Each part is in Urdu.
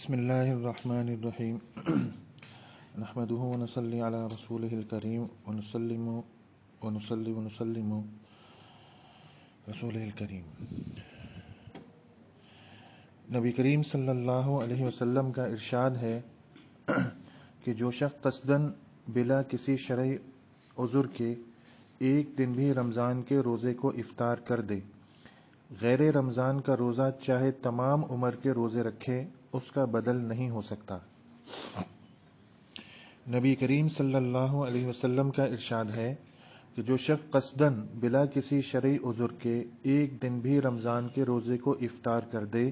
بسم اللہ الرحمن الرحیم نحمده ونصلی علی رسولہ الکریم ونصلی رسولہ الکریم۔ نبی کریم صلی اللہ علیہ وسلم کا ارشاد ہے کہ جو شخص قصداً بلا کسی شرعی عذر کے ایک دن بھی رمضان کے روزے کو افطار کر دے، غیر رمضان کا روزہ چاہے تمام عمر کے روزے رکھے، اس کا بدل نہیں ہو سکتا۔ نبی کریم صلی اللہ علیہ وسلم کا ارشاد ہے کہ جو شخص قصداً بلا کسی شرعی عذر کے ایک دن بھی رمضان کے روزے کو افطار کر دے،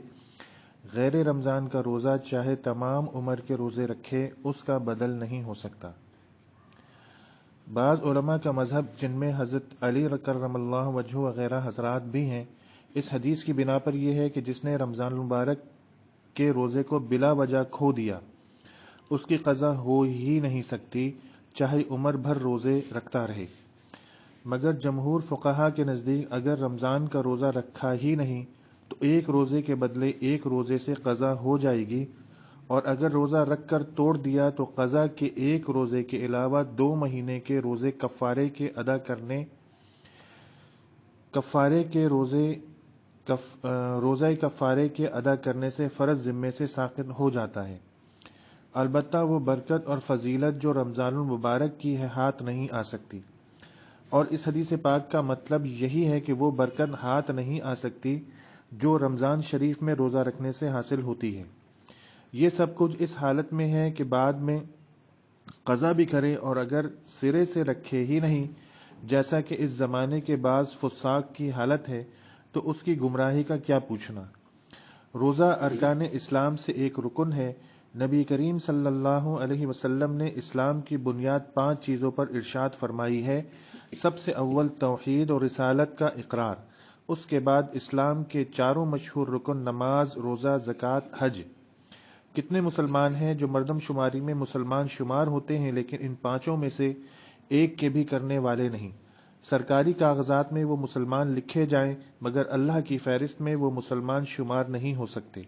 غیر رمضان کا روزہ چاہے تمام عمر کے روزے رکھے، اس کا بدل نہیں ہو سکتا۔ بعض علماء کا مذہب، جن میں حضرت علی کرم اللہ وجہہ وغیرہ حضرات بھی ہیں، اس حدیث کی بنا پر یہ ہے کہ جس نے رمضان المبارک کے روزے کو بلا وجہ کھو دیا، اس کی قضا ہو ہی نہیں سکتی، چاہے عمر بھر روزے رکھتا رہے۔ مگر جمہور فقہا کے نزدیک اگر رمضان کا روزہ رکھا ہی نہیں تو ایک روزے کے بدلے ایک روزے سے قضا ہو جائے گی، اور اگر روزہ رکھ کر توڑ دیا تو قضا کے ایک روزے کے علاوہ 2 مہینے کے روزے روزہ کفارے کے ادا کرنے سے فرض ذمے سے ساقط ہو جاتا ہے۔ البتہ وہ برکت اور فضیلت جو رمضان المبارک کی ہے ہاتھ نہیں آ سکتی، اور اس حدیث پاک کا مطلب یہی ہے کہ وہ برکت ہاتھ نہیں آ سکتی جو رمضان شریف میں روزہ رکھنے سے حاصل ہوتی ہے۔ یہ سب کچھ اس حالت میں ہے کہ بعد میں قضا بھی کرے، اور اگر سرے سے رکھے ہی نہیں، جیسا کہ اس زمانے کے بعض فساق کی حالت ہے، تو اس کی گمراہی کا کیا پوچھنا۔ روزہ ارکان اسلام سے ایک رکن ہے۔ نبی کریم صلی اللہ علیہ وسلم نے اسلام کی بنیاد 5 چیزوں پر ارشاد فرمائی ہے۔ سب سے اول توحید اور رسالت کا اقرار، اس کے بعد اسلام کے 4 مشہور رکن نماز، روزہ، زکوٰۃ، حج۔ کتنے مسلمان ہیں جو مردم شماری میں مسلمان شمار ہوتے ہیں لیکن ان 5 میں سے ایک کے بھی کرنے والے نہیں۔ سرکاری کاغذات میں وہ مسلمان لکھے جائیں مگر اللہ کی فہرست میں وہ مسلمان شمار نہیں ہو سکتے۔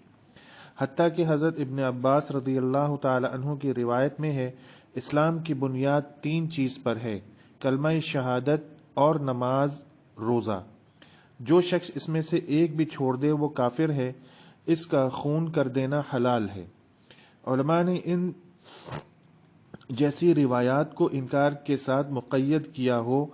حتیٰ کہ حضرت ابن عباس رضی اللہ تعالی عنہ کی روایت میں ہے، اسلام کی بنیاد 3 چیز پر ہے: کلمہ شہادت اور نماز، روزہ۔ جو شخص اس میں سے ایک بھی چھوڑ دے وہ کافر ہے، اس کا خون کر دینا حلال ہے۔ علماء نے ان جیسی روایات کو انکار کے ساتھ مقید کیا ہو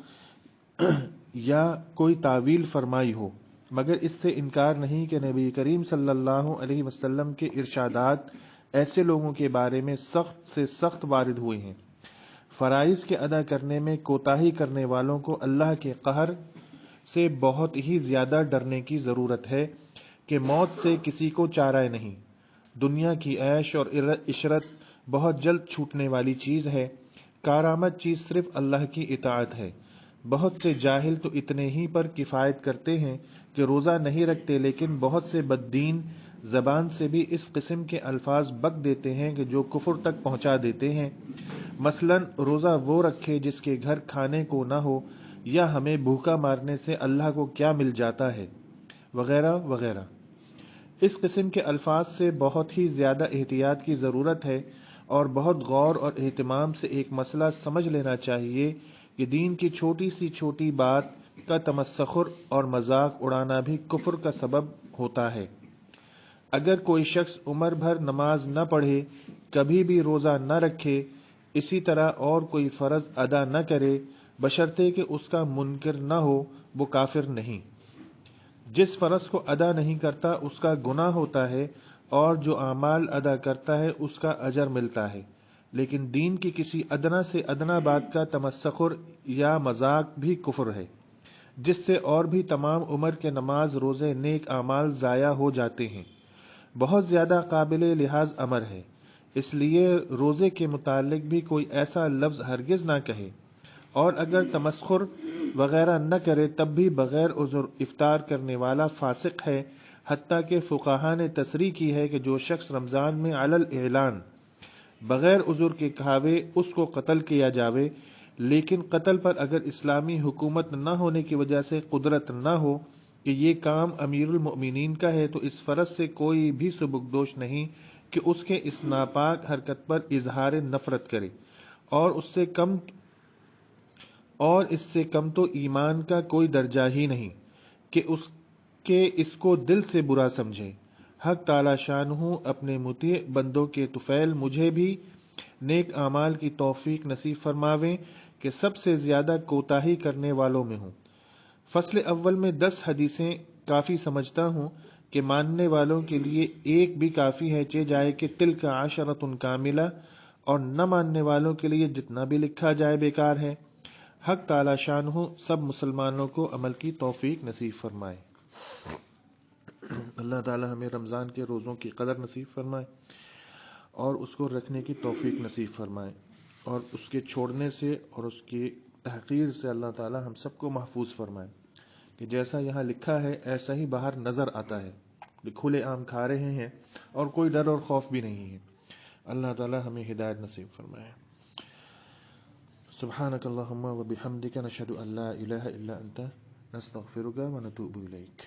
یا کوئی تعویل فرمائی ہو، مگر اس سے انکار نہیں کہ نبی کریم صلی اللہ علیہ وسلم کے ارشادات ایسے لوگوں کے بارے میں سخت سے سخت وارد ہوئے ہیں۔ فرائض کے ادا کرنے میں کوتاہی کرنے والوں کو اللہ کے قہر سے بہت ہی زیادہ ڈرنے کی ضرورت ہے کہ موت سے کسی کو چارہ نہیں۔ دنیا کی عیش اور عشرت بہت جلد چھوٹنے والی چیز ہے، کارآمد چیز صرف اللہ کی اطاعت ہے۔ بہت سے جاہل تو اتنے ہی پر کفایت کرتے ہیں کہ روزہ نہیں رکھتے، لیکن بہت سے بددین زبان سے بھی اس قسم کے الفاظ بک دیتے ہیں کہ جو کفر تک پہنچا دیتے ہیں۔ مثلاً روزہ وہ رکھے جس کے گھر کھانے کو نہ ہو، یا ہمیں بھوکا مارنے سے اللہ کو کیا مل جاتا ہے، وغیرہ وغیرہ۔ اس قسم کے الفاظ سے بہت ہی زیادہ احتیاط کی ضرورت ہے، اور بہت غور اور اہتمام سے ایک مسئلہ سمجھ لینا چاہیے کہ دین کی چھوٹی سی چھوٹی بات کا تمسخر اور مذاق اڑانا بھی کفر کا سبب ہوتا ہے۔ اگر کوئی شخص عمر بھر نماز نہ پڑھے، کبھی بھی روزہ نہ رکھے، اسی طرح اور کوئی فرض ادا نہ کرے، بشرطے کہ اس کا منکر نہ ہو، وہ کافر نہیں۔ جس فرض کو ادا نہیں کرتا اس کا گناہ ہوتا ہے، اور جو اعمال ادا کرتا ہے اس کا اجر ملتا ہے، لیکن دین کی کسی ادنا سے ادنا بات کا تمسخر یا مذاق بھی کفر ہے، جس سے اور بھی تمام عمر کے نماز، روزے، نیک اعمال ضائع ہو جاتے ہیں۔ بہت زیادہ قابل لحاظ امر ہے، اس لیے روزے کے متعلق بھی کوئی ایسا لفظ ہرگز نہ کہے، اور اگر تمسخر وغیرہ نہ کرے تب بھی بغیر عذر افطار کرنے والا فاسق ہے۔ حتیٰ کہ فقہا نے تصریح کی ہے کہ جو شخص رمضان میں علی الاعلان بغیر عذر کے کھاوے اس کو قتل کیا جاوے، لیکن قتل پر اگر اسلامی حکومت نہ ہونے کی وجہ سے قدرت نہ ہو، کہ یہ کام امیر المؤمنین کا ہے تو اس فرض سے کوئی بھی سبکدوش نہیں کہ اس کے اس ناپاک حرکت پر اظہار نفرت کرے، اور اس سے کم تو ایمان کا کوئی درجہ ہی نہیں کہ اس کو دل سے برا سمجھے۔ حق تعالی شانہ اپنے مطیع بندوں کے طفیل مجھے بھی نیک اعمال کی توفیق نصیب فرماویں کہ سب سے زیادہ کوتاہی کرنے والوں میں ہوں۔ فصل اول میں 10 حدیثیں کافی سمجھتا ہوں کہ ماننے والوں کے لیے ایک بھی کافی ہے، چہ جائے کہ تلک عشرۃ کاملہ، اور نہ ماننے والوں کے لیے جتنا بھی لکھا جائے بیکار ہے۔ حق تعالی شانہ سب مسلمانوں کو عمل کی توفیق نصیب فرمائے۔ اللہ تعالی ہمیں رمضان کے روزوں کی قدر نصیب فرمائے اور اس کو رکھنے کی توفیق نصیب فرمائے، اور اس کے چھوڑنے سے اور اس کی تحقیر سے اللہ تعالی ہم سب کو محفوظ فرمائے کہ جیسا یہاں لکھا ہے ایسا ہی باہر نظر آتا ہے، کھلے عام کھا رہے ہیں اور کوئی ڈر اور خوف بھی نہیں ہے۔ اللہ تعالی ہمیں ہدایت نصیب فرمائے۔ سبحانک اللہم و بحمدک، نشہد ان لا الہ الا انت، نستغفرک و نتوب الیک۔